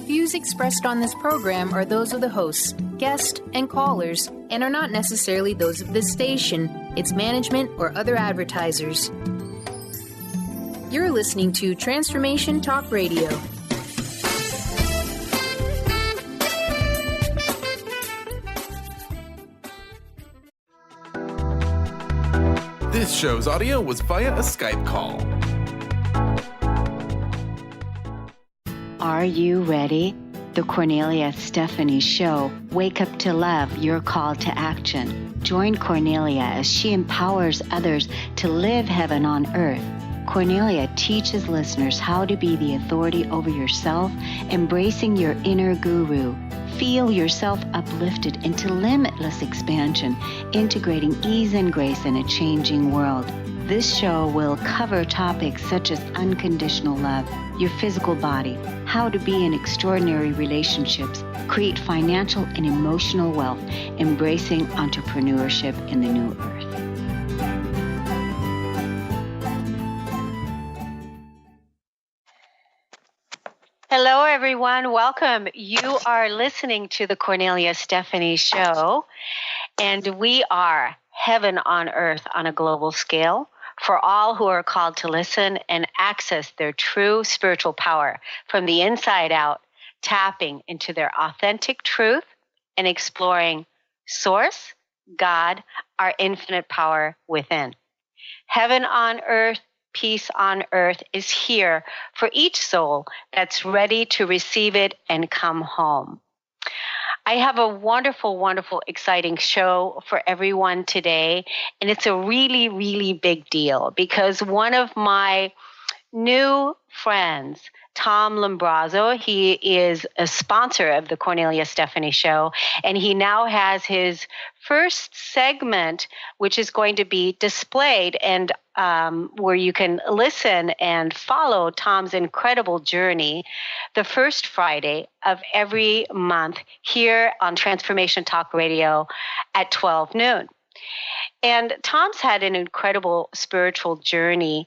Views expressed on this program are those of the hosts, guests, and callers, and are not necessarily those of this station, its management, or other advertisers. You're listening to Transformation Talk Radio. This show's audio was via a Skype call. Are you ready? The Kornelia Stephanie Show, Wake Up to Love, your call to action. Join Kornelia as she empowers others to live heaven on earth. Kornelia teaches listeners how to be the authority over yourself, embracing your inner guru. Feel yourself uplifted into limitless expansion, integrating ease and grace in a changing world. This show will cover topics such as unconditional love, your physical body, how to be in extraordinary relationships, create financial and emotional wealth, embracing entrepreneurship in the new earth. Hello, everyone. Welcome. You are listening to the Kornelia Stephanie Show, and we are heaven on earth on a global scale for all who are called to listen and access their true spiritual power from the inside out, tapping into their authentic truth and exploring Source, God, our infinite power within. Heaven on earth, peace on earth is here for each soul that's ready to receive it and come home. I have a wonderful, wonderful, exciting show for everyone today, and it's a really, really big deal because one of my new friends, Tom Lombrazzo, he is a sponsor of the Kornelia Stephanie Show, and he now has his first segment, which is going to be displayed and where you can listen and follow Tom's incredible journey the first Friday of every month here on Transformation Talk Radio at 12 noon. And Tom's had an incredible spiritual journey.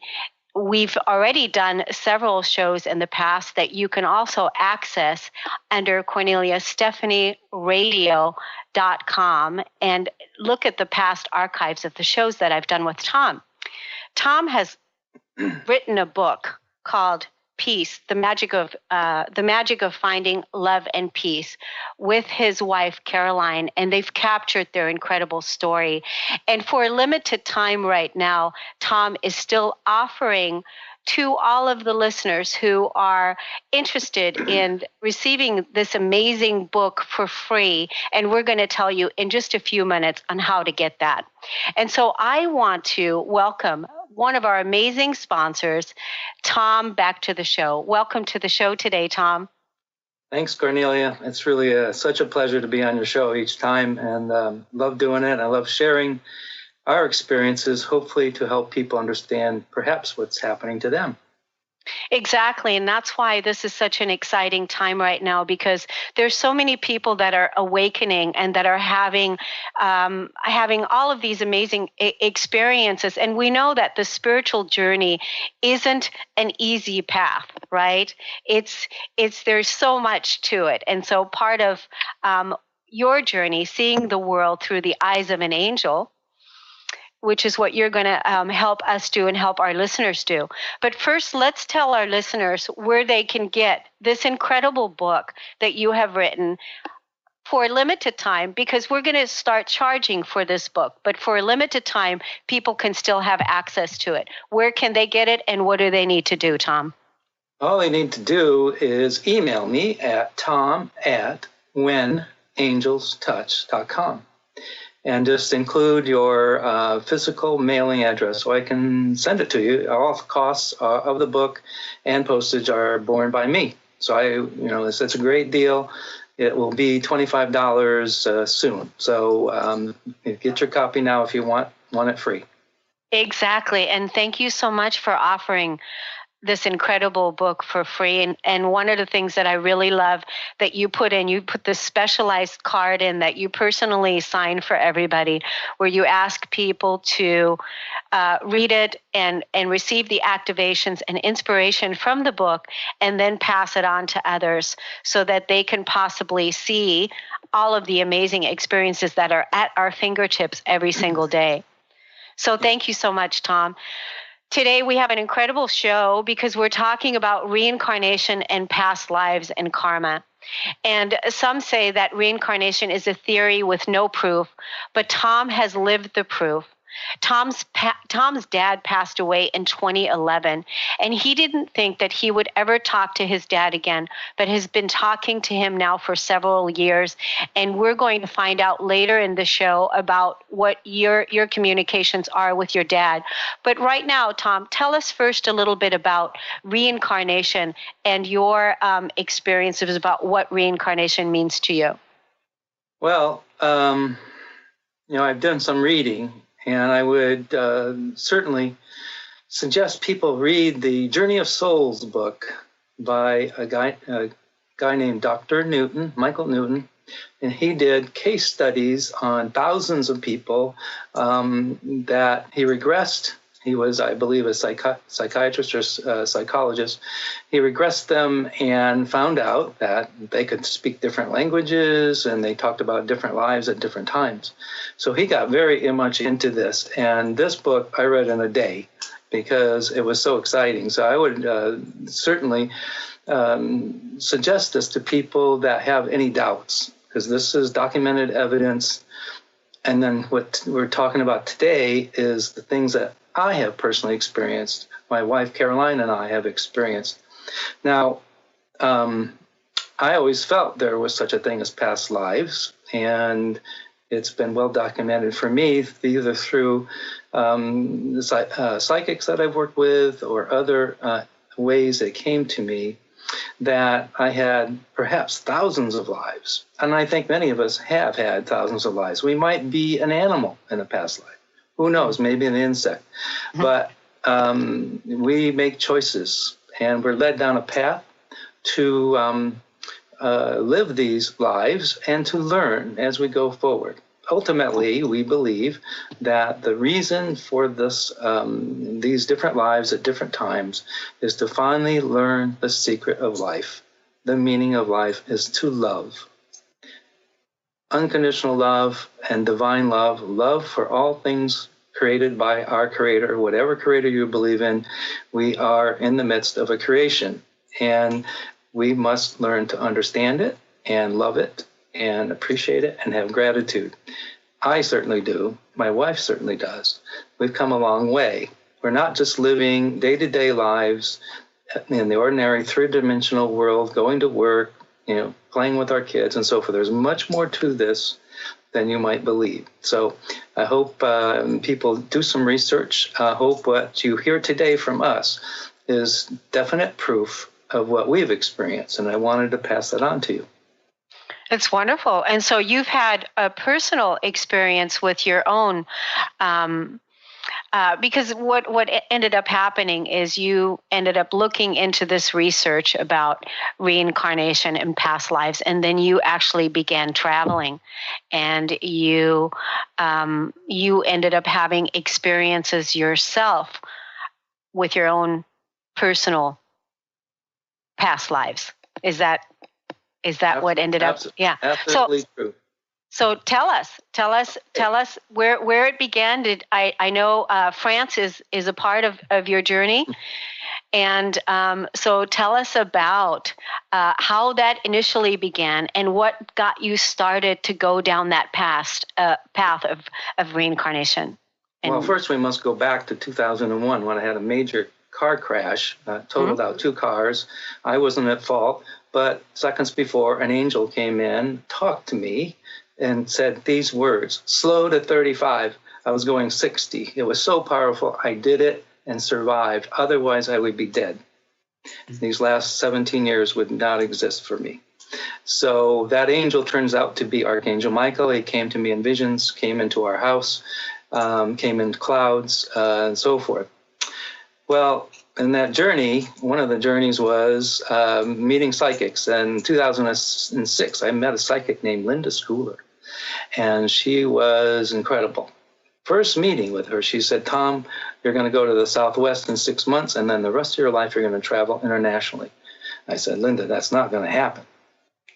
We've already done several shows in the past that you can also access under KorneliaStephanieRadio.com and look at the past archives of the shows that I've done with Tom. Tom has written a book called Peace, the magic of finding love and peace, with his wife Caroline, and they've captured their incredible story. And for a limited time right now, Tom is still offering to all of the listeners who are interested in receiving this amazing book for free. And we're going to tell you in just a few minutes on how to get that. And so I want to welcome one of our amazing sponsors, Tom, back to the show. Welcome to the show today, Tom. Thanks, Kornelia. It's really such a pleasure to be on your show each time, and love doing it. I love sharing our experiences, hopefully to help people understand perhaps what's happening to them. Exactly, and that's why this is such an exciting time right now, because there's so many people that are awakening and that are having all of these amazing experiences. And we know that the spiritual journey isn't an easy path, right? There's so much to it, and so part of your journey, seeing the world through the eyes of an angel, which is what you're going to help us do and help our listeners do. But first, let's tell our listeners where they can get this incredible book that you have written for a limited time, because we're going to start charging for this book. But for a limited time, people can still have access to it. Where can they get it, and what do they need to do, Tom? All they need to do is email me at tom@whenangelstouch.com. And just include your physical mailing address so I can send it to you. All costs of the book and postage are borne by me. So it's a great deal. It will be $25 soon. So get your copy now if you want it free. Exactly. And thank you so much for offering this incredible book for free. And one of the things that I really love that you put this specialized card in that you personally sign for everybody, where you ask people to read it and receive the activations and inspiration from the book, and then pass it on to others so that they can possibly see all of the amazing experiences that are at our fingertips every single day. So thank you so much, Tom. Today we have an incredible show because we're talking about reincarnation and past lives and karma. And some say that reincarnation is a theory with no proof, but Tom has lived the proof. Tom's dad passed away in 2011, and he didn't think that he would ever talk to his dad again, but has been talking to him now for several years. And we're going to find out later in the show about what your communications are with your dad. But right now, Tom, tell us first a little bit about reincarnation and your experiences about what reincarnation means to you. Well, I've done some reading. And I would certainly suggest people read the Journey of Souls book by a guy named Dr. Newton, Michael Newton. And he did case studies on thousands of people that he regressed. He was, I believe, a psychiatrist or psychologist. He regressed them and found out that they could speak different languages, and they talked about different lives at different times. So he got very much into this. And this book I read in a day because it was so exciting. So I would certainly suggest this to people that have any doubts, because this is documented evidence. And then what we're talking about today is the things that I have personally experienced, my wife Caroline and I have experienced. Now, I always felt there was such a thing as past lives, and it's been well documented for me, either through the psychics that I've worked with or other ways that came to me, that I had perhaps thousands of lives. And I think many of us have had thousands of lives. We might be an animal in a past life. Who knows, maybe an insect. But we make choices, and we're led down a path to live these lives and to learn as we go forward. Ultimately, we believe that the reason for this, these different lives at different times is to finally learn the secret of life. The meaning of life is to love. Unconditional love and divine love, love for all things created by our Creator, whatever Creator you believe in. We are in the midst of a creation, and we must learn to understand it and love it and appreciate it and have gratitude. I certainly do. My wife certainly does. We've come a long way. We're not just living day-to-day lives in the ordinary three-dimensional world, going to work, playing with our kids and so forth. There's much more to this than you might believe. So I hope people do some research. I hope what you hear today from us is definite proof of what we've experienced, and I wanted to pass that on to you. It's wonderful. And so you've had a personal experience with your own, because what ended up happening is you ended up looking into this research about reincarnation and past lives, and then you actually began traveling, and you ended up having experiences yourself with your own personal past lives. Is that what ended up? Yeah. Absolutely true. So tell us where it began. I know France is a part of your journey, and so tell us about how that initially began and what got you started to go down that path of reincarnation. Well, first we must go back to 2001 when I had a major car crash, totaled out two cars. I wasn't at fault, but seconds before, an angel came in, talked to me, and said these words: slow to 35. I was going 60. It was so powerful. I did it and survived. Otherwise, I would be dead. These last 17 years would not exist for me. So that angel turns out to be Archangel Michael. He came to me in visions, came into our house, came in clouds, and so forth. Well, in that journey, one of the journeys was meeting psychics. In 2006, I met a psychic named Linda Schooler, and she was incredible. First meeting with her, she said, Tom, you're going to go to the Southwest in 6 months, and then the rest of your life you're going to travel internationally. I said, Linda, that's not going to happen.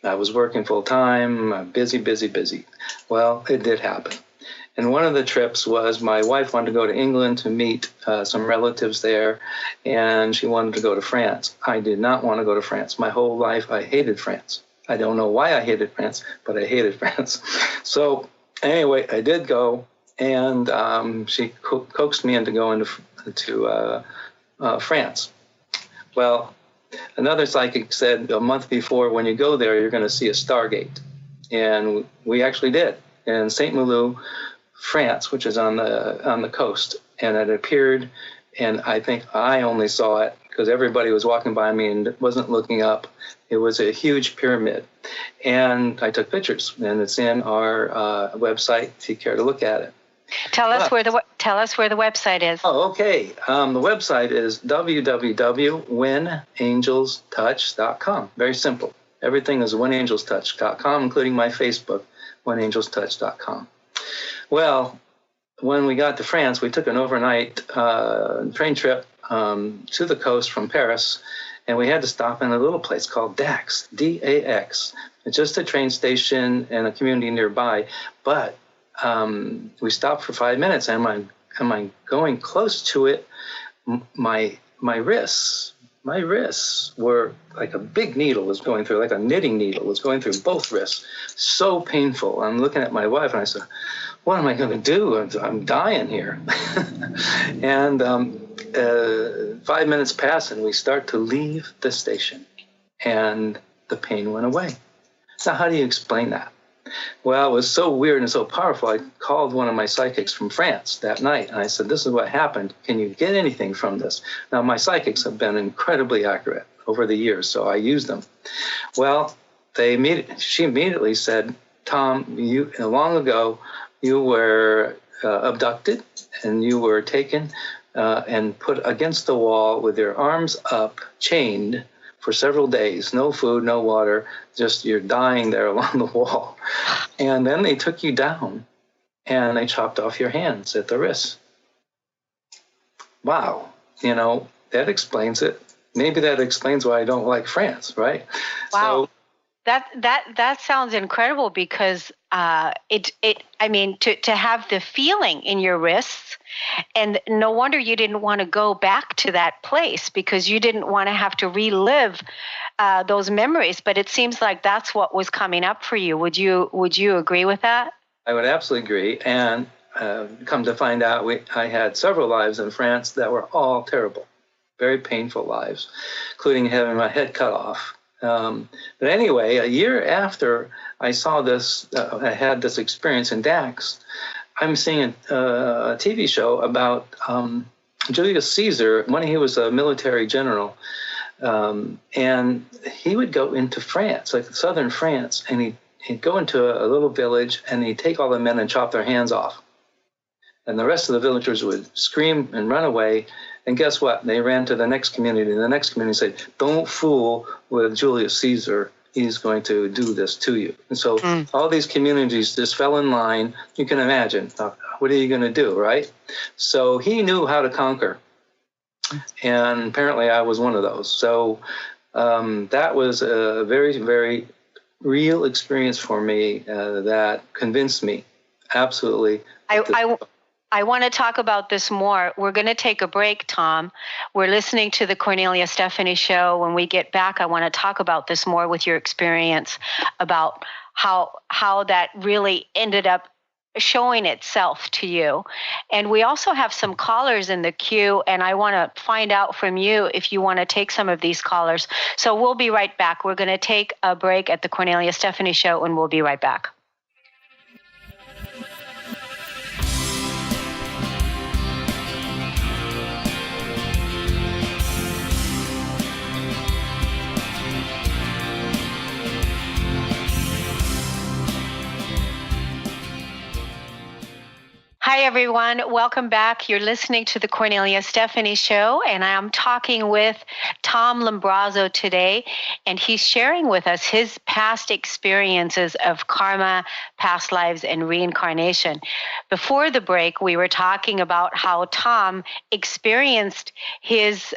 I was working full time, busy. Well, it did happen. And one of the trips was my wife wanted to go to England to meet some relatives there, and she wanted to go to France. I did not want to go to France. My whole life, I hated France. I don't know why I hated France, but I hated France. So anyway, I did go, and she coaxed me into going to France. Well, another psychic said a month before, when you go there, you're going to see a Stargate. And we actually did. In St. Malo, France, which is on the coast, and it appeared, and I think I only saw it because everybody was walking by me and wasn't looking up. It was a huge pyramid, and I took pictures, and it's in our website if you care to look at it. Tell us where the website is. Oh, okay. The website is www.whenangelstouch.com. Very simple. Everything is whenangelstouch.com, including my Facebook, whenangelstouch.com. Well, when we got to France, we took an overnight train trip to the coast from Paris, and we had to stop in a little place called Dax, D-A-X. It's just a train station and a community nearby, but we stopped for 5 minutes, and am I going close to it? My wrists were like a big needle was going through, like a knitting needle was going through both wrists. So painful. I'm looking at my wife, and I said, what am I going to do? I'm dying here. And 5 minutes pass, and we start to leave the station, and the pain went away. Now, how do you explain that? Well, it was so weird and so powerful, I called one of my psychics from France that night, and I said, this is what happened. Can you get anything from this? Now, my psychics have been incredibly accurate over the years, so I use them. Well, she immediately said, Tom, long ago, you were abducted, and you were taken and put against the wall with your arms up, chained, for several days, no food, no water, just you're dying there along the wall. And then they took you down, and they chopped off your hands at the wrists. Wow, that explains it. Maybe that explains why I don't like France, right? Wow. So, that sounds incredible, because to have the feeling in your wrists, and no wonder you didn't want to go back to that place, because you didn't want to have to relive those memories. But it seems like that's what was coming up for you. Would you agree with that? I would absolutely agree. And come to find out, I had several lives in France that were all terrible, very painful lives, including having my head cut off. But anyway, a year after I saw this, I had this experience in Dax, I'm seeing a TV show about Julius Caesar when he was a military general. And he would go into France, like southern France, and he'd go into a little village, and he'd take all the men and chop their hands off. And the rest of the villagers would scream and run away. And guess what? They ran to the next community, and the next community said, don't fool with Julius Caesar. He's going to do this to you. And so all these communities just fell in line. You can imagine, what are you going to do, right? So he knew how to conquer. And apparently I was one of those. So that was a very, very real experience for me that convinced me, absolutely. I want to talk about this more. We're going to take a break, Tom. We're listening to the Kornelia Stephanie Show. When we get back, I want to talk about this more with your experience, about how that really ended up showing itself to you. And we also have some callers in the queue, and I want to find out from you if you want to take some of these callers. So we'll be right back. We're going to take a break at the Kornelia Stephanie Show, and we'll be right back. Hi Hi, everyone. Welcome back. You're listening to the Kornelia Stephanie Show, and I'm talking with Tom Lombrazzo today, and he's sharing with us his past experiences of karma, past lives, and reincarnation. Before the break, we were talking about how Tom experienced his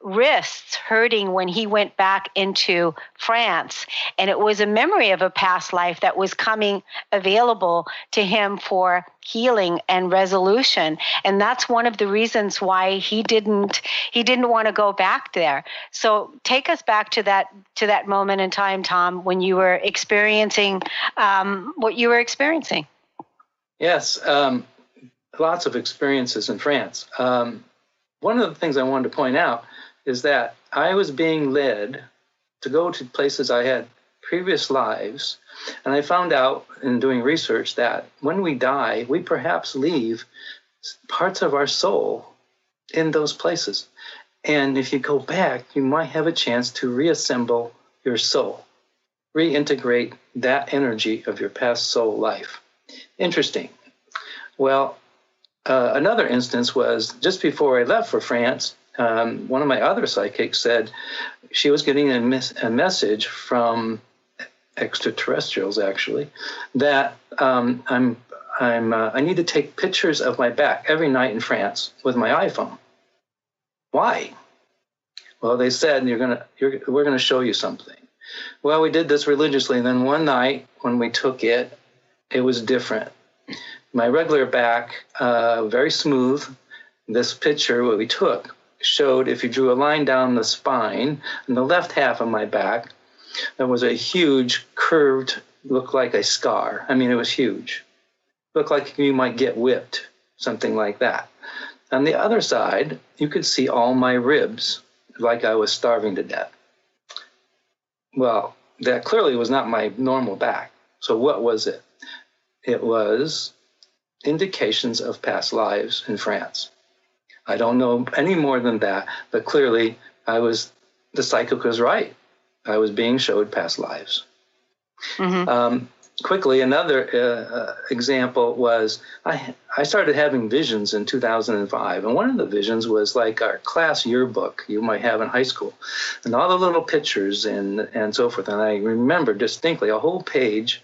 wrists hurting when he went back into France, and it was a memory of a past life that was coming available to him for healing and resolution, and that's one of the reasons why he didn't want to go back there. So take us back to that moment in time, Tom, when you were experiencing what you were experiencing. Yes, lots of experiences in France. One of the things I wanted to point out is that I was being led to go to places I had previous lives, and I found out in doing research that when we die, we perhaps leave parts of our soul in those places. And if you go back, you might have a chance to reassemble your soul, reintegrate that energy of your past soul life. Interesting. Well, another instance was just before I left for France, one of my other psychics said she was getting a message from extraterrestrials, actually, that I need to take pictures of my back every night in France with my iPhone. Why? Well, they said we're gonna show you something. Well, we did this religiously, and then one night when we took it, it was different. My regular back, very smooth. This picture, what we took, showed if you drew a line down the spine, in the left half of my back, there was a huge curved, looked like a scar. I mean, it was huge. Looked like you might get whipped, something like that. On the other side, you could see all my ribs, like I was starving to death. Well, that clearly was not my normal back. So what was it? It was indications of past lives in France. I don't know any more than that, but clearly the psychic was right. I was being showed past lives. Mm-hmm. Quickly, another example was I started having visions in 2005. And one of the visions was like our class yearbook you might have in high school, and all the little pictures and so forth. And I remember distinctly a whole page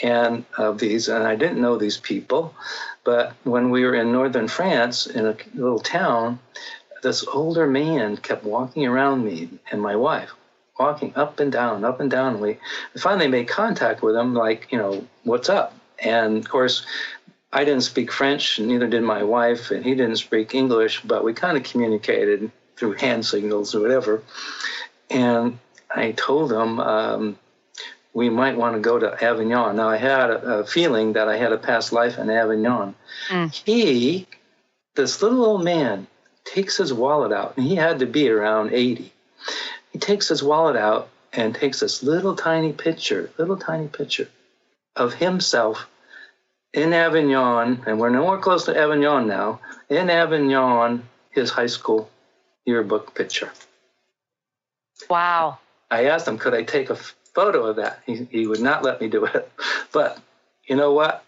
of these, and I didn't know these people. But when we were in northern France in a little town, this older man kept walking around me and my wife, walking up and down, up and down. We finally made contact with him, like, what's up? And of course, I didn't speak French, and neither did my wife, and he didn't speak English, but we kind of communicated through hand signals or whatever. And I told him we might want to go to Avignon. Now, I had a feeling that I had a past life in Avignon. Mm. This little old man, takes his wallet out, and he had to be around 80. He takes his wallet out and takes this little tiny picture of himself in Avignon, and we're nowhere close to Avignon now, in Avignon, his high school yearbook picture. Wow. I asked him, could I take a photo of that? He would not let me do it. But you know what?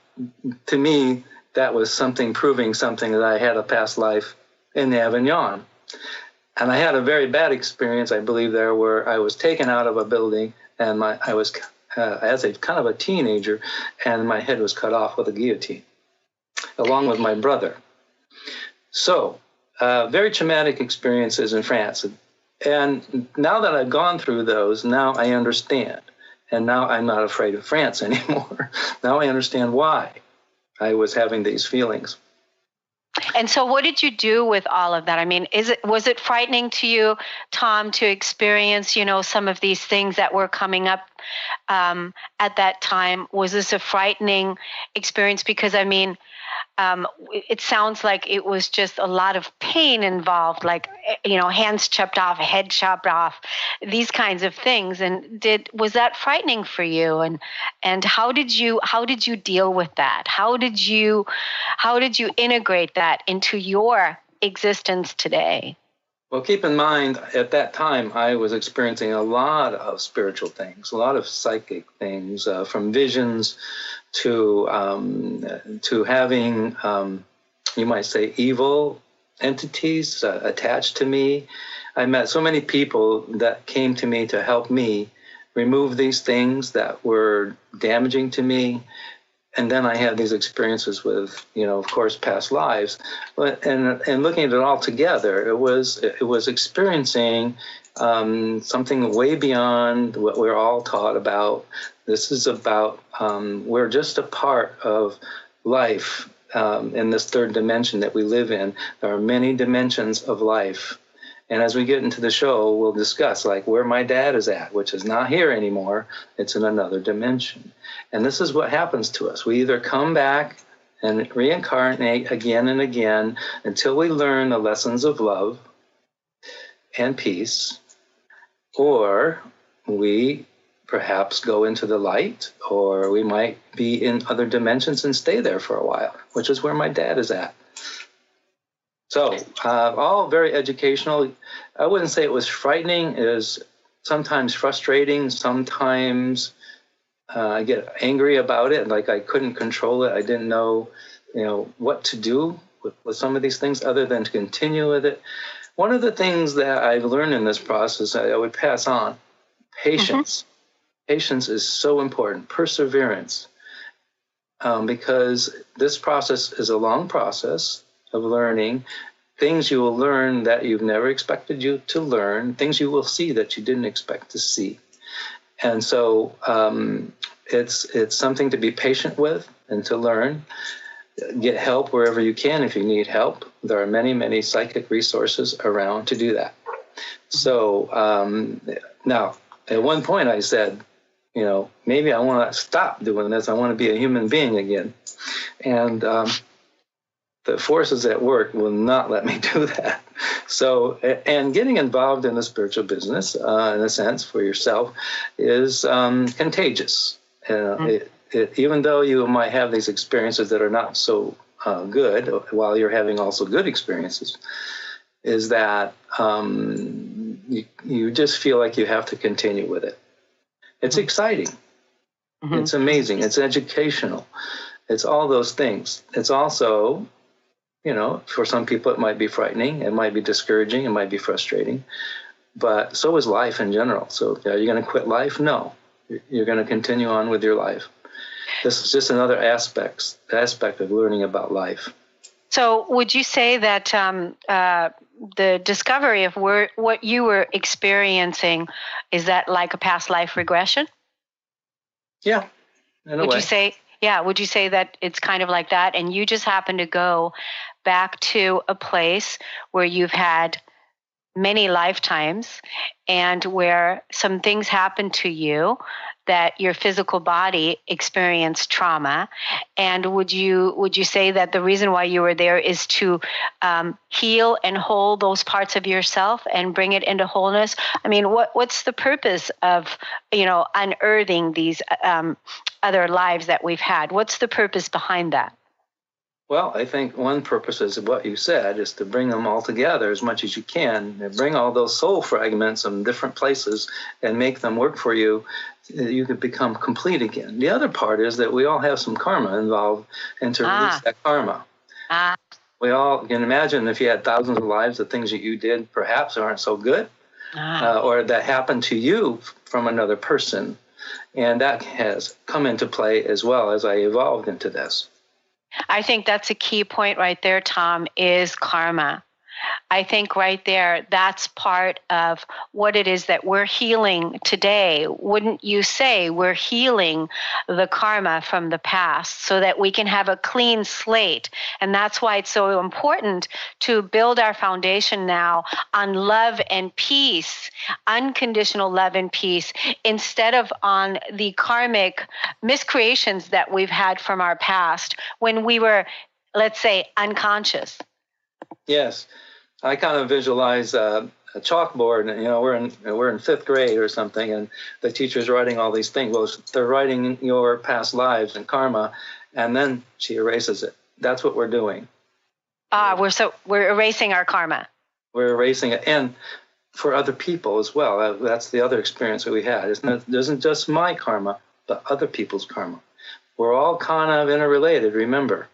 To me, that was something proving something that I had a past life in Avignon. And I had a very bad experience, I believe, there, where I was taken out of a building, and I was, as a kind of a teenager, and my head was cut off with a guillotine, along with my brother. So, very traumatic experiences in France. And now that I've gone through those, now I understand. And now I'm not afraid of France anymore. Now I understand why I was having these feelings. And so what did you do with all of that? I mean, was it frightening to you, Tom, to experience, some of these things that were coming up at that time? Was this a frightening experience? Because, I mean, it sounds like it was just a lot of pain involved, like, hands chopped off, head chopped off, these kinds of things. And was that frightening for you? And how did you deal with that? How did you integrate that into your existence today? Well, keep in mind, at that time, I was experiencing a lot of spiritual things, a lot of psychic things, from visions to having you might say, evil entities attached to me. I met so many people that came to me to help me remove these things that were damaging to me. And then I had these experiences with, of course, past lives. And looking at it all together, it was experiencing something way beyond what we're all taught about. This is about, we're just a part of life in this third dimension that we live in. There are many dimensions of life. And as we get into the show, we'll discuss like where my dad is at, which is not here anymore. It's in another dimension. And this is what happens to us. We either come back and reincarnate again and again until we learn the lessons of love and peace, or we perhaps go into the light, or we might be in other dimensions and stay there for a while, which is where my dad is at. So all very educational. I wouldn't say it was frightening. It was sometimes frustrating. Sometimes I get angry about it, like I couldn't control it. I didn't know, what to do with some of these things other than to continue with it. One of the things that I've learned in this process, I would pass on, patience. Mm-hmm. Patience is so important. Perseverance, because this process is a long process of learning. Things you will learn that you've never expected you to learn, things you will see that you didn't expect to see. And so it's something to be patient with and to learn. Get help wherever you can if you need help. There are many, many psychic resources around to do that. So now, at one point I said, maybe I want to stop doing this. I want to be a human being again. And the forces at work will not let me do that. So, and getting involved in the spiritual business, in a sense, for yourself, is contagious. Even though you might have these experiences that are not so good, while you're having also good experiences, is that you just feel like you have to continue with it. It's exciting. Mm-hmm. It's amazing. It's educational. It's all those things. It's also, for some people it might be frightening, it might be discouraging, it might be frustrating, but so is life in general. So are you going to quit life? No. You're going to continue on with your life. This is just another aspect of learning about life. So would you say that the discovery of what you were experiencing, is that like a past life regression? Yeah, in a way. Would you say that it's kind of like that, and you just happen to go back to a place where you've had many lifetimes and where some things happened to you that your physical body experienced trauma, and would you say that the reason why you were there is to heal and hold those parts of yourself and bring it into wholeness? I mean, what's the purpose of unearthing these other lives that we've had? What's the purpose behind that? Well, I think one purpose is what you said, is to bring them all together as much as you can, and bring all those soul fragments from different places and make them work for you. You could become complete again. The other part is that we all have some karma involved, and to release that karma. We all can imagine if you had thousands of lives, the things that you did perhaps aren't so good, or that happened to you from another person. And that has come into play as well as I evolved into this. I think that's a key point right there, Tom, is karma. I think right there, that's part of what it is that we're healing today. Wouldn't you say we're healing the karma from the past so that we can have a clean slate? And that's why it's so important to build our foundation now on love and peace, unconditional love and peace, instead of on the karmic miscreations that we've had from our past when we were, let's say, unconscious. Yes. I kind of visualize a chalkboard, and we're in fifth grade or something, and the teacher's writing all these things. Well, they're writing your past lives and karma, and then she erases it. That's what we're doing. We're erasing our karma. We're erasing it, and for other people as well. That's the other experience that we had. It isn't just my karma, but other people's karma. We're all kind of interrelated. Remember.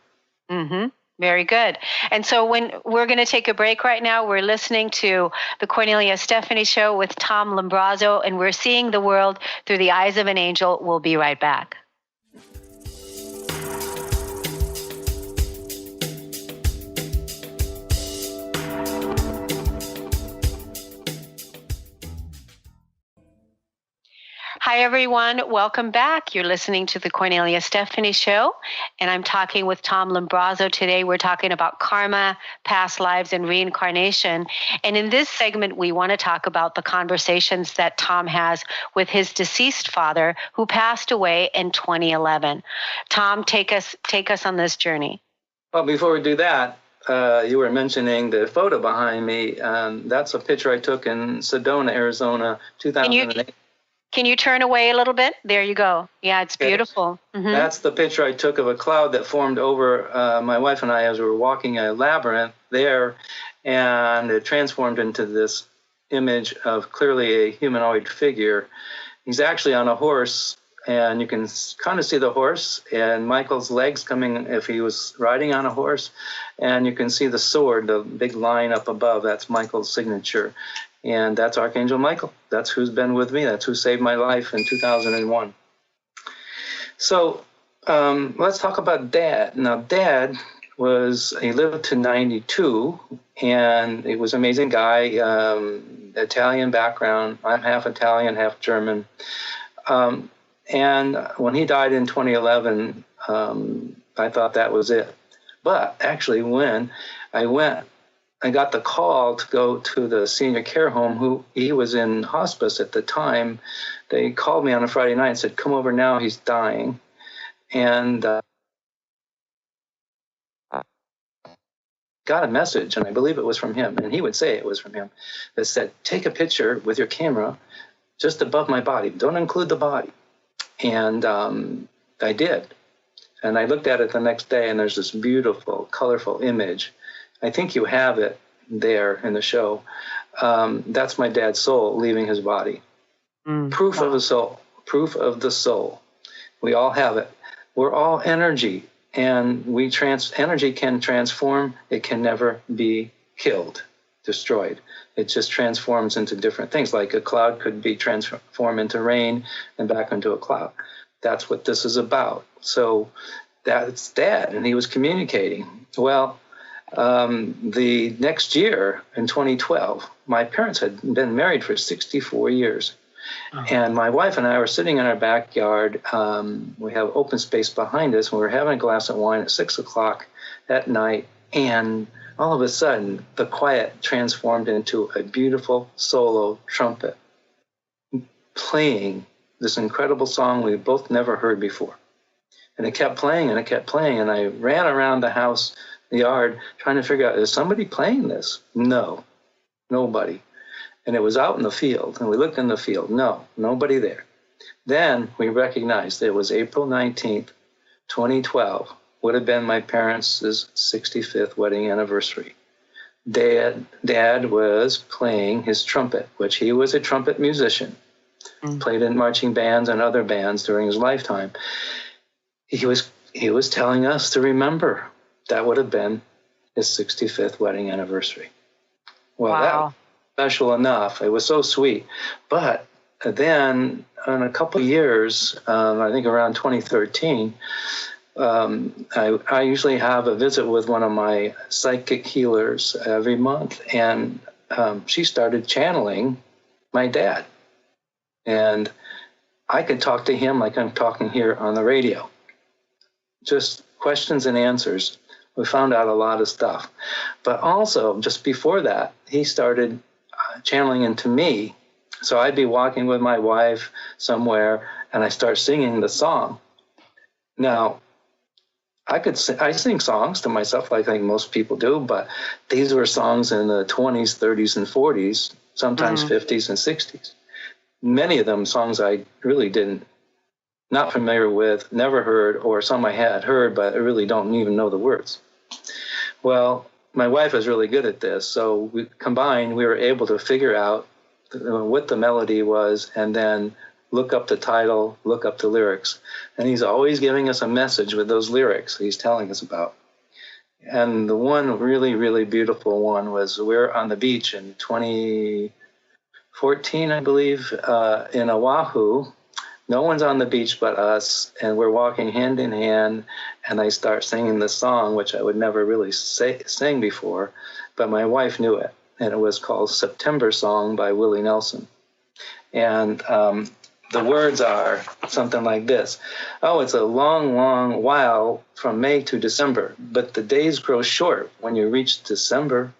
Mm-hmm. Very good. And so when we're going to take a break right now, we're listening to the Cornelia Stephanie Show with Tom Lombrazzo, and we're seeing the world through the eyes of an angel. We'll be right back. Hi, everyone. Welcome back. You're listening to the Cornelia Stephanie Show, and I'm talking with Tom Lombrazzo today. We're talking about karma, past lives, and reincarnation. And in this segment, we want to talk about the conversations that Tom has with his deceased father, who passed away in 2011. Tom, take us on this journey. Well, before we do that, you were mentioning the photo behind me. That's a picture I took in Sedona, Arizona, 2008. Can you turn away a little bit? There you go. Yeah, it's beautiful. Mm-hmm. That's the picture I took of a cloud that formed over my wife and I as we were walking a labyrinth there, and it transformed into this image of clearly a humanoid figure. He's actually on a horse, and you can kind of see the horse and Michael's legs coming if he was riding on a horse, and you can see the sword, the big line up above. That's Michael's signature. And that's Archangel Michael. That's who's been with me. That's who saved my life in 2001. So let's talk about Dad. Now, Dad he lived to 92, and he was an amazing guy, Italian background. I'm half Italian, half German. And when he died in 2011, I thought that was it. But actually, when I got the call to go to the senior care home. He was in hospice at the time. They called me on a Friday night and said, "Come over now, he's dying." And got a message, and I believe it was from him, and he would say it was from him, that said, "Take a picture with your camera just above my body. Don't include the body." And I did. And I looked at it the next day, and there's this beautiful, colorful image. I think you have it there in the show. That's my dad's soul leaving his body. Proof of the soul. Proof of the soul. We all have it. We're all energy, and energy can transform. It can never be killed, destroyed. It just transforms into different things. Like a cloud could be transformed into rain and back into a cloud. That's what this is about. So that's Dad, and he was communicating. Well, the next year, in 2012, my parents had been married for 64 years. Oh. And my wife and I were sitting in our backyard. We have open space behind us, and we were having a glass of wine at 6 o'clock at night. And all of a sudden, the quiet transformed into a beautiful solo trumpet playing this incredible song we both never heard before. And it kept playing, and it kept playing. And I ran around the house, the yard, trying to figure out, is somebody playing this? No, nobody. And it was out in the field, and we looked in the field. No, nobody there. Then we recognized it was April 19th, 2012, would have been my parents' 65th wedding anniversary. Dad was playing his trumpet, which he was a trumpet musician, played in marching bands and other bands during his lifetime. He was telling us to remember that would have been his 65th wedding anniversary. Well, wow. That was special enough. It was so sweet. But then in a couple of years, I think around 2013, I usually have a visit with one of my psychic healers every month, and she started channeling my dad. And I could talk to him like I'm talking here on the radio. Just questions and answers. We found out a lot of stuff. But also, just before that, he started channeling into me. So I'd be walking with my wife somewhere, and I start singing the song. Now, I sing songs to myself like I think most people do, but these were songs in the 20s, 30s, and 40s, sometimes 50s and 60s. Many of them songs I really not familiar with, never heard, or some I had heard, but I really don't even know the words. Well, my wife is really good at this, so we were able to figure out what the melody was, and then look up the title, look up the lyrics. And he's always giving us a message with those lyrics he's telling us about. And the one really, really beautiful one was we're on the beach in 2014, I believe, in Oahu. No one's on the beach but us, and we're walking hand in hand, and I start singing this song, which I would never really sing before, but my wife knew it, and it was called September Song by Willie Nelson. And the words are something like this. Oh, it's a long, long while from May to December, but the days grow short when you reach September,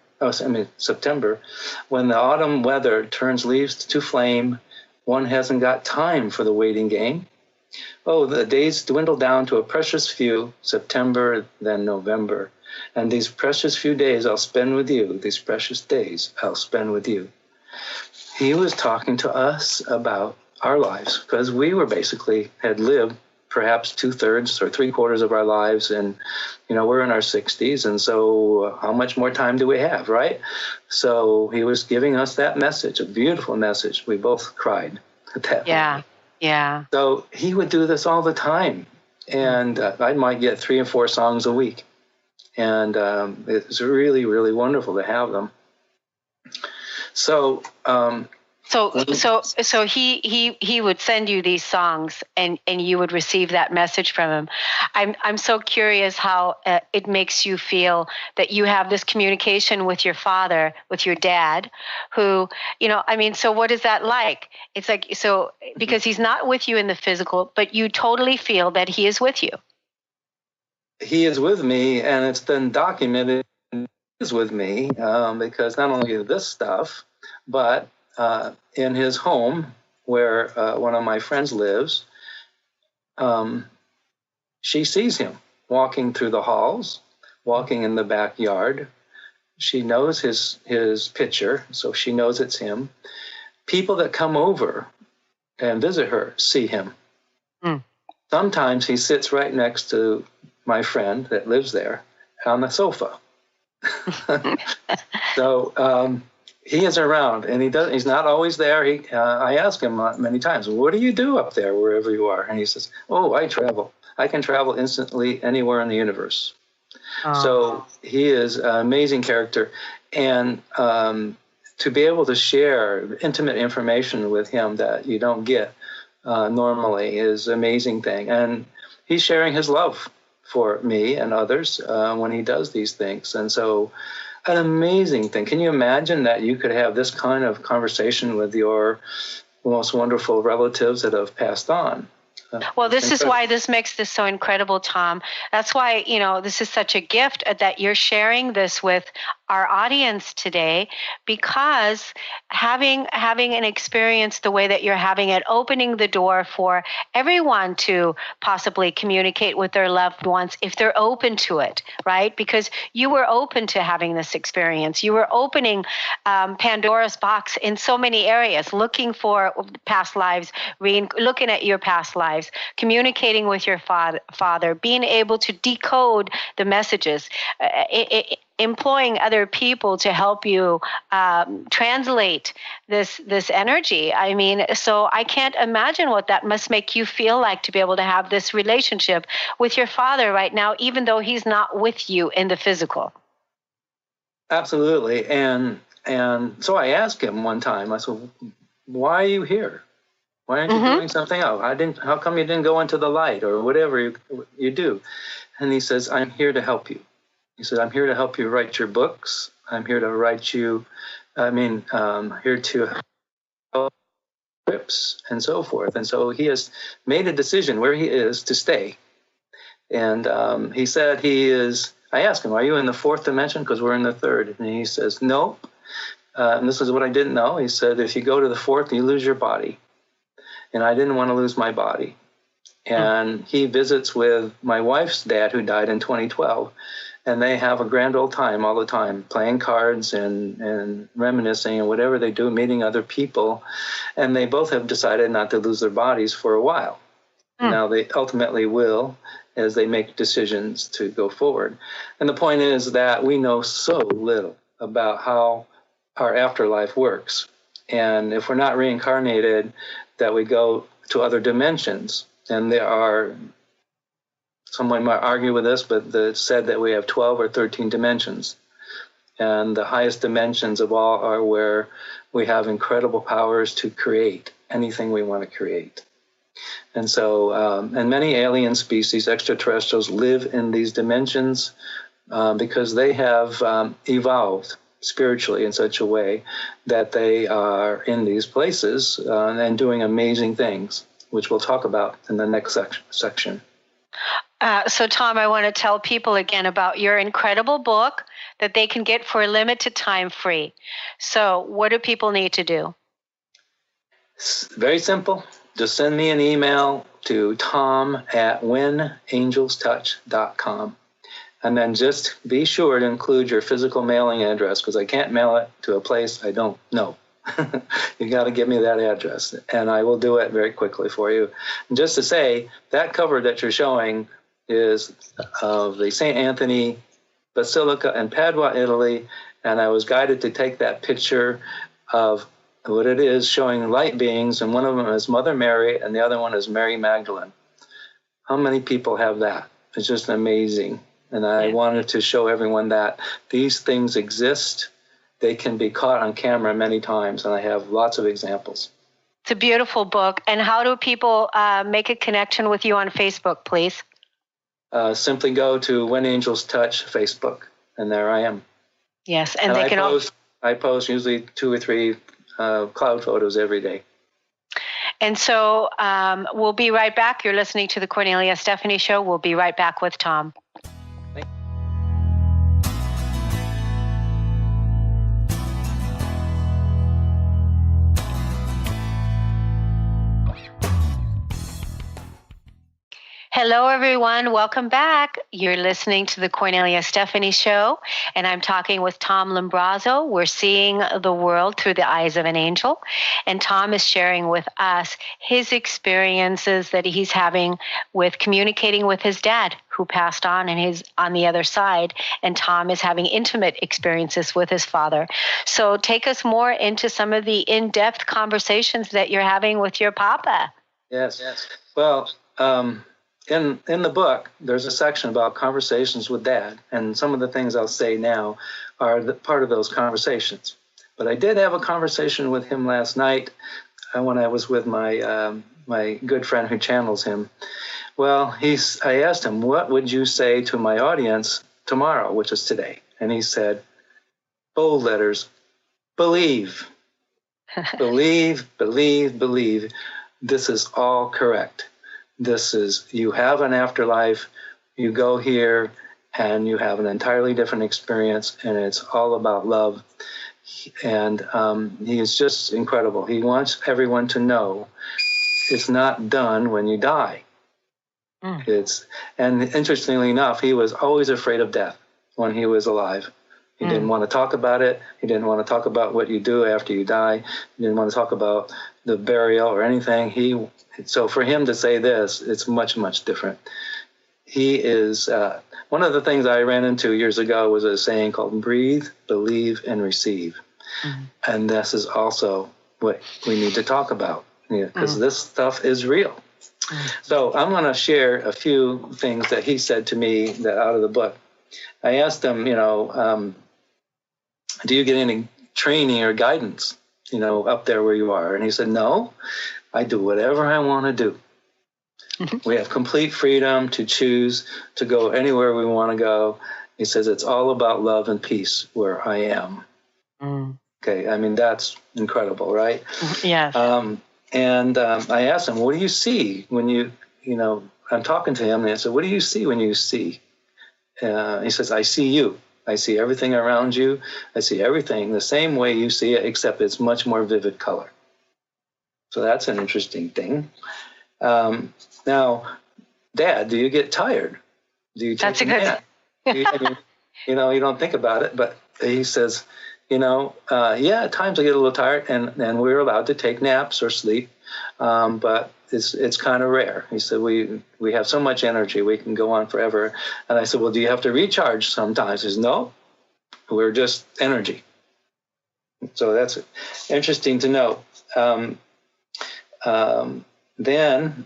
when the autumn weather turns leaves to flame. One hasn't got time for the waiting game. Oh, the days dwindle down to a precious few, September, then November. And these precious few days I'll spend with you, these precious days I'll spend with you. He was talking to us about our lives, because we were basically had lived perhaps 2/3 or 3/4 of our lives, and we're in our 60s, and so how much more time do we have, right? So he was giving us that message, a beautiful message. We both cried at that moment. Yeah. So he would do this all the time, and I might get 3 or 4 songs a week, and it was really, really wonderful to have them. So So he would send you these songs, and you would receive that message from him. I'm so curious how it makes you feel that you have this communication with your father, with your dad, who, so what is that like? It's like, so because he's not with you in the physical, but you totally feel that he is with you. He is with me, and it's been documented. He is with me because not only this stuff, but in his home, where one of my friends lives, she sees him walking through the halls, walking in the backyard. She knows his picture, so she knows it's him. People that come over and visit her see him. Sometimes he sits right next to my friend that lives there on the sofa. So he is around, and he's not always there. I ask him many times, what do you do up there, wherever you are? And he says, oh, I travel. I can travel instantly anywhere in the universe. So he is an amazing character. And to be able to share intimate information with him that you don't get normally is an amazing thing. And he's sharing his love for me and others when he does these things. And so an amazing thing. Can you imagine that you could have this kind of conversation with your most wonderful relatives that have passed on? Well, this is why this makes this so incredible, Tom. That's why, this is such a gift that you're sharing this with our audience today, because having an experience the way that you're having it, opening the door for everyone to possibly communicate with their loved ones if they're open to it, right? Because you were open to having this experience. You were opening Pandora's box in so many areas, looking for past lives, looking at your past lives, communicating with your father, being able to decode the messages, employing other people to help you translate this energy. I mean, so I can't imagine what that must make you feel like to be able to have this relationship with your father right now, even though he's not with you in the physical. Absolutely. And so I asked him one time, I said, why are you here? Why aren't you doing something else? How come you didn't go into the light or whatever you do? And he says, I'm here to help you. He said, I'm here to help you write your books. I'm here to here to help scripts and so forth. And so he has made a decision where he is to stay. And he said I asked him, are you in the 4th dimension? Because we're in the 3rd. And he says, no. And this is what I didn't know. He said, if you go to the 4th, you lose your body. And I didn't want to lose my body. And he visits with my wife's dad, who died in 2012. And they have a grand old time all the time, playing cards and reminiscing and whatever they do, meeting other people. And they both have decided not to lose their bodies for a while. Now they ultimately will, as they make decisions to go forward. And the point is that we know so little about how our afterlife works. And if we're not reincarnated, that we go to other dimensions. And there are someone might argue with this, but it said that we have 12 or 13 dimensions. And the highest dimensions of all are where we have incredible powers to create anything we want to create. And so, and many alien species, extraterrestrials, live in these dimensions because they have evolved spiritually in such a way that they are in these places and doing amazing things, which we'll talk about in the next section. So, Tom, I want to tell people again about your incredible book that they can get for a limited time free. So what do people need to do? It's very simple. Just send me an email to tom@whenangelstouch.com. And then just be sure to include your physical mailing address, because I can't mail it to a place I don't know. You got to give me that address, and I will do it very quickly for you. And just to say, that cover that you're showing is of the St. Anthony Basilica in Padua, Italy, and I was guided to take that picture of what it is, showing light beings, and one of them is Mother Mary, and the other one is Mary Magdalene. How many people have that? It's just amazing. And I wanted to show everyone that these things exist. They can be caught on camera many times, and I have lots of examples. It's a beautiful book. And how do people make a connection with you on Facebook, please? Simply go to When Angels Touch Facebook, and there I am. Yes, and they can I post usually 2 or 3 cloud photos every day. And so we'll be right back. You're listening to the Kornelia Stephanie Show. We'll be right back with Tom. Hello, everyone. Welcome back. You're listening to the Kornelia Stephanie Show, and I'm talking with Tom Lombrazzo. We're seeing the world through the eyes of an angel, and Tom is sharing with us his experiences that he's having with communicating with his dad, who passed on and he's on the other side, and Tom is having intimate experiences with his father. So take us more into some of the in-depth conversations that you're having with your papa. Yes. Well, in the book, there's a section about conversations with Dad, and some of the things I'll say now are part of those conversations. But I did have a conversation with him last night when I was with my my good friend who channels him. Well, I asked him, what would you say to my audience tomorrow, which is today? And he said, bold letters, believe. Believe, believe, believe. This is all correct. This is, you have an afterlife, you go here, and you have an entirely different experience, and it's all about love. And he is just incredible. He wants everyone to know it's not done when you die. And interestingly enough, he was always afraid of death when he was alive. He didn't want to talk about it. He didn't want to talk about what you do after you die. He didn't want to talk about the burial or anything. So for him to say this, it's much, much different. He is, one of the things I ran into years ago was a saying called breathe, believe, and receive. And this is also what we need to talk about, because this stuff is real. So I'm going to share a few things that he said to me that out of the book. I asked him, do you get any training or guidance, up there where you are? And he said, no, I do whatever I want to do. We have complete freedom to choose to go anywhere we want to go. He says, it's all about love and peace where I am. Okay, I mean, that's incredible, right? Yes. And I asked him, what do you see when I'm talking to him, and I said, what do you see when you see? He says, I see you. I see everything around you. I see everything the same way you see it, except it's much more vivid color. So that's an interesting thing. Now, Dad, do you get tired? Do you take a nap? You don't think about it, but he says, at times I get a little tired, and we're allowed to take naps or sleep, but it's kind of rare. He said, we have so much energy, we can go on forever. And I said, well, do you have to recharge sometimes? He says, no, we're just energy. So that's interesting to know. Then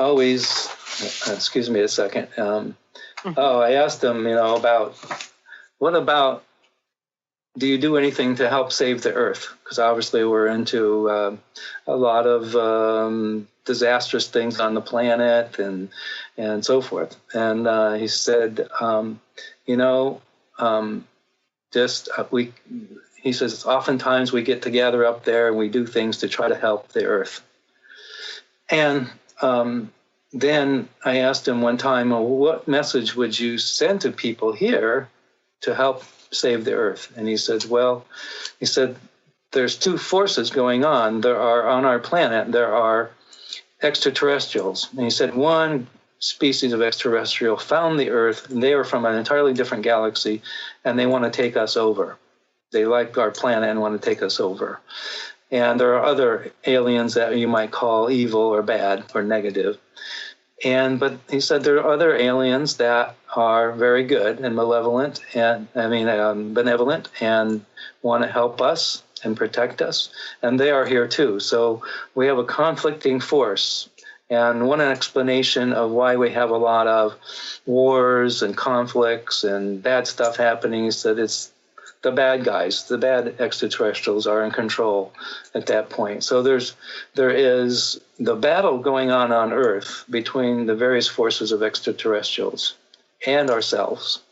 always, excuse me a second. I asked him, about what about, do you do anything to help save the earth? Because obviously we're into a lot of disastrous things on the planet and so forth. And he said, he says, oftentimes we get together up there and we do things to try to help the earth. And then I asked him one time, well, what message would you send to people here to help save the earth? And he said, there's two forces going on. There are, on our planet, there are extraterrestrials. And he said, one species of extraterrestrial found the earth, and they are from an entirely different galaxy, and they want to take us over. They like our planet and want to take us over. And there are other aliens that you might call evil or bad or negative. But he said there are other aliens that are very good and benevolent and want to help us and protect us, and they are here too. So we have a conflicting force. And one explanation of why we have a lot of wars and conflicts and bad stuff happening is that it's the bad guys, the bad extraterrestrials are in control at that point. So there is the battle going on Earth between the various forces of extraterrestrials and ourselves,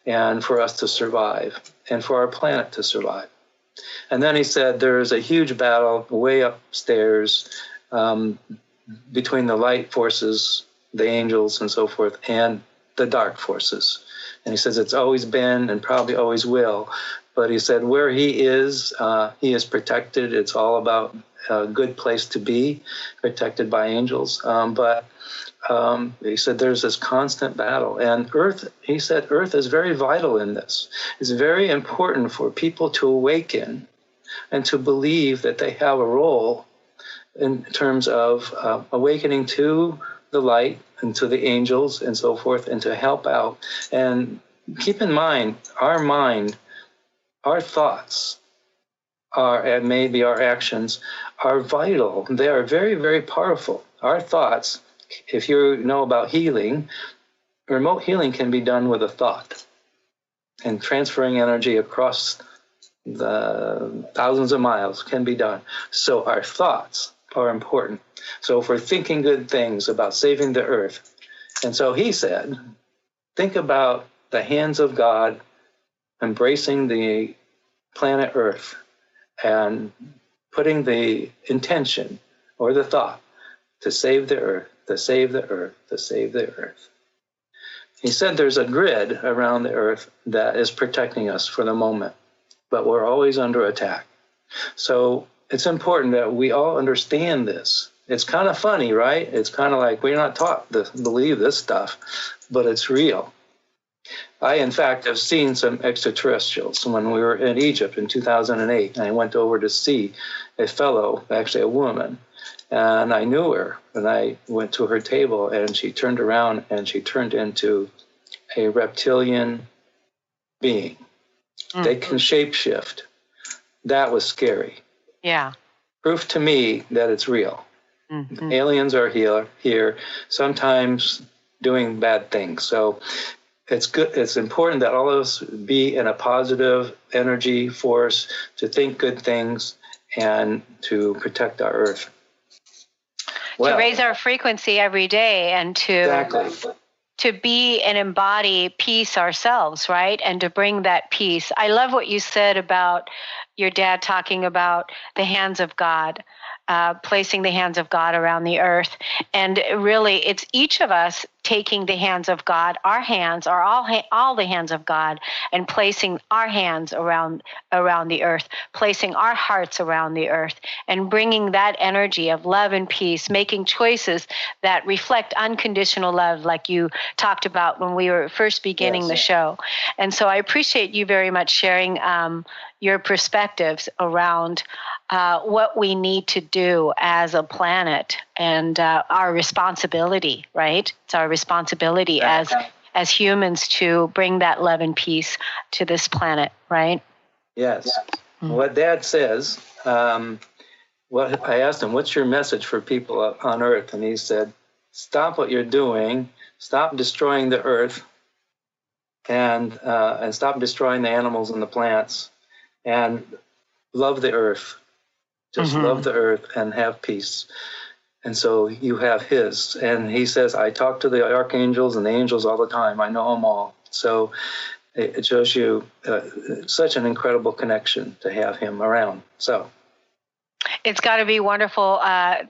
and for us to survive, and for our planet to survive. And then he said there is a huge battle way upstairs between the light forces, the angels and so forth, and the dark forces. And he says it's always been and probably always will. But he said where he is protected. It's all about a good place to be, protected by angels. But he said there's this constant battle. And Earth, he said, Earth is very vital in this. It's very important for people to awaken and to believe that they have a role in terms of awakening to the light and to the angels and so forth, and to help out. And keep in mind, our thoughts and maybe our actions are vital. They are very, very powerful. Our thoughts, if you know about healing, remote healing can be done with a thought, and transferring energy across the thousands of miles can be done. So our thoughts are important. So if we're thinking good things about saving the earth, and so he said, think about the hands of God embracing the planet Earth and putting the intention or the thought to save the earth, to save the earth, to save the earth. He said there's a grid around the earth that is protecting us for the moment, but we're always under attack. So it's important that we all understand this. It's kind of funny, right? It's kind of like we're not taught to believe this stuff, but it's real. I, in fact, have seen some extraterrestrials when we were in Egypt in 2008. And I went over to see a fellow, actually a woman, and I knew her. And I went to her table, and she turned around, and she turned into a reptilian being. Mm-hmm. They can shapeshift. That was scary. Yeah. Proof to me that it's real. Mm-hmm. Aliens are here, sometimes doing bad things. So it's good. It's important that all of us be in a positive energy force to think good things and to protect our earth. To raise our frequency every day and exactly. To be and embody peace ourselves, right? And to bring that peace. I love what you said about your dad talking about the hands of God, placing the hands of God around the earth. And really, it's each of us taking the hands of God, our hands are all the hands of God, and placing our hands around the earth, placing our hearts around the earth, and bringing that energy of love and peace, making choices that reflect unconditional love, like you talked about when we were first beginning the show. And so I appreciate you very much sharing your perspectives around what we need to do as a planet and our responsibility, right? It's our responsibility as humans to bring that love and peace to this planet, right? Yes. Mm-hmm. What Dad says, I asked him, what's your message for people on Earth? And he said, stop what you're doing, stop destroying the earth, and stop destroying the animals and the plants, and love the earth. Just love the earth and have peace. And so you have his. And he says, I talk to the archangels and the angels all the time. I know them all. So it shows you such an incredible connection to have him around. So it's got to be wonderful,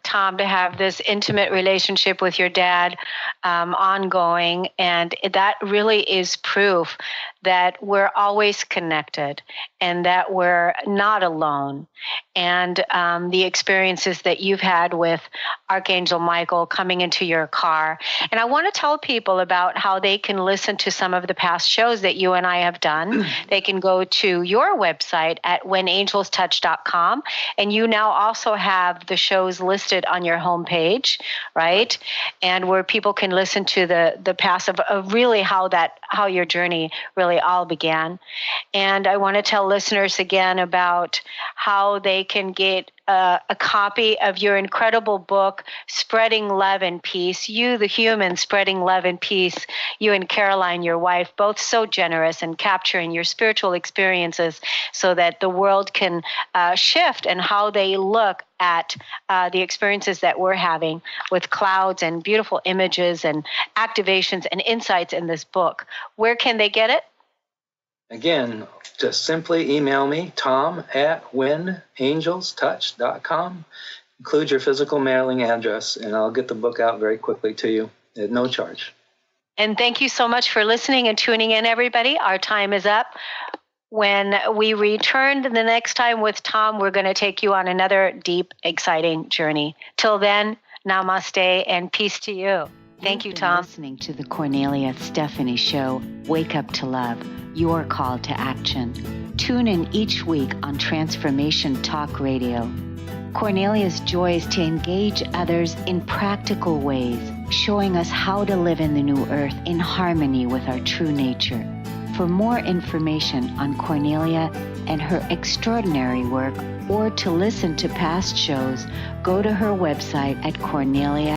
Tom, to have this intimate relationship with your dad ongoing. And that really is proof that we're always connected and that we're not alone. And the experiences that you've had with Archangel Michael coming into your car. And I want to tell people about how they can listen to some of the past shows that you and I have done. They can go to your website at whenangelstouch.com. And you now also have the shows listed on your homepage, right? And where people can listen to the past of really how your journey really all began. And I want to tell listeners again about how they can get a copy of your incredible book, Spreading Love and Peace. You, the human, spreading love and peace. You and Caroline, your wife, both so generous and capturing your spiritual experiences so that the world can shift in how they look at the experiences that we're having with clouds and beautiful images and activations and insights in this book. Where can they get it? Again, just simply email me, tom@whenangelstouch.com. Include your physical mailing address, and I'll get the book out very quickly to you at no charge. And thank you so much for listening and tuning in, everybody. Our time is up. When we return the next time with Tom, we're going to take you on another deep, exciting journey. Till then, namaste and peace to you. Thank you, Tom. Listening to the Kornelia Stephanie Show, Wake Up to Love, your call to action. Tune in each week on Transformation Talk Radio. Kornelia's joy is to engage others in practical ways, showing us how to live in the new earth in harmony with our true nature. For more information on Kornelia and her extraordinary work, or to listen to past shows, go to her website at Kornelia.